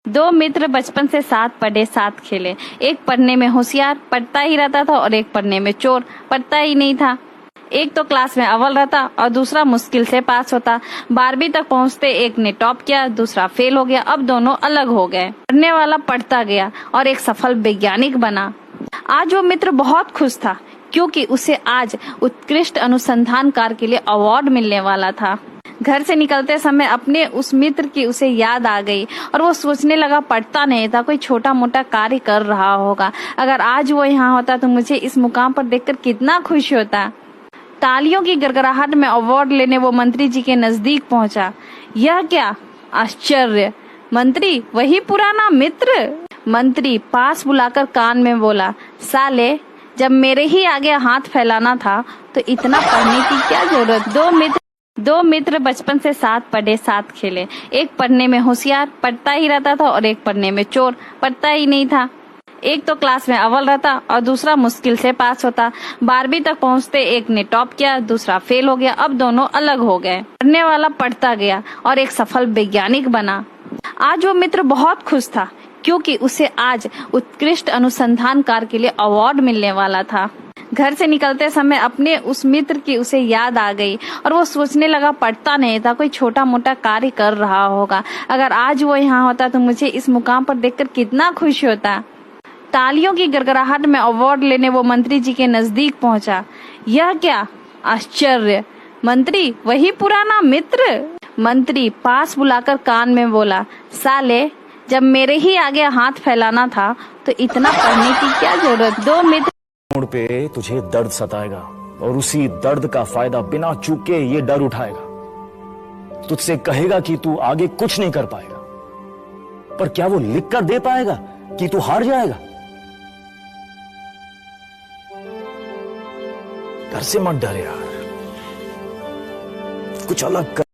दो मित्र बचपन से साथ पढ़े साथ खेले। एक पढ़ने में होशियार, पढ़ता ही रहता था, और एक पढ़ने में चोर, पढ़ता ही नहीं था। एक तो क्लास में अव्वल रहता और दूसरा मुश्किल से पास होता। 12वीं तक पहुंचते एक ने टॉप किया, दूसरा फेल हो गया। अब दोनों अलग हो गए। पढ़ने वाला पढ़ता गया और एक सफल वैज्ञानिक बना। आज वो मित्र बहुत खुश था, क्योंकि उसे आज उत्कृष्ट अनुसंधानकार के लिए अवार्ड मिलने वाला था। घर से निकलते समय अपने उस मित्र की उसे याद आ गई और वो सोचने लगा, पढ़ता नहीं था, कोई छोटा मोटा कार्य कर रहा होगा। अगर आज वो यहाँ होता तो मुझे इस मुकाम पर देखकर कितना खुश होता। तालियों की गड़गड़ाहट में अवार्ड लेने वो मंत्री जी के नजदीक पहुंचा। यह क्या आश्चर्य! मंत्री वही पुराना मित्र। मंत्री पास बुलाकर कान में बोला, साले, जब मेरे ही आगे हाथ फैलाना था तो इतना पढ़ने की क्या जरूरत। दो मित्र बचपन से साथ पढ़े साथ खेले। एक पढ़ने में होशियार, पढ़ता ही रहता था, और एक पढ़ने में चोर, पढ़ता ही नहीं था। एक तो क्लास में अव्वल रहता और दूसरा मुश्किल से पास होता। 12वीं तक पहुंचते एक ने टॉप किया, दूसरा फेल हो गया। अब दोनों अलग हो गए। पढ़ने वाला पढ़ता गया और एक सफल वैज्ञानिक बना। आज वो मित्र बहुत खुश था, क्योंकि उसे आज उत्कृष्ट अनुसंधानकार के लिए अवार्ड मिलने वाला था। घर से निकलते समय अपने उस मित्र की उसे याद आ गई और वो सोचने लगा, पढ़ता नहीं था, कोई छोटा मोटा कार्य कर रहा होगा। अगर आज वो यहाँ होता तो मुझे इस मुकाम पर देखकर कितना खुश होता। तालियों की गड़गड़ाहट में अवार्ड लेने वो मंत्री जी के नजदीक पहुंचा। यह क्या आश्चर्य! मंत्री वही पुराना मित्र। मंत्री पास बुलाकर कान में बोला, साले, जब मेरे ही आगे हाथ फैलाना था तो इतना पढ़ने की क्या जरूरत। दो मित्र मोड़ पे तुझे दर्द सताएगा और उसी दर्द का फायदा बिना चूके ये डर उठाएगा। तुझसे कहेगा कि तू आगे कुछ नहीं कर पाएगा, पर क्या वो लिख कर दे पाएगा कि तू हार जाएगा? डर से मत डर यार, कुछ अलग कर।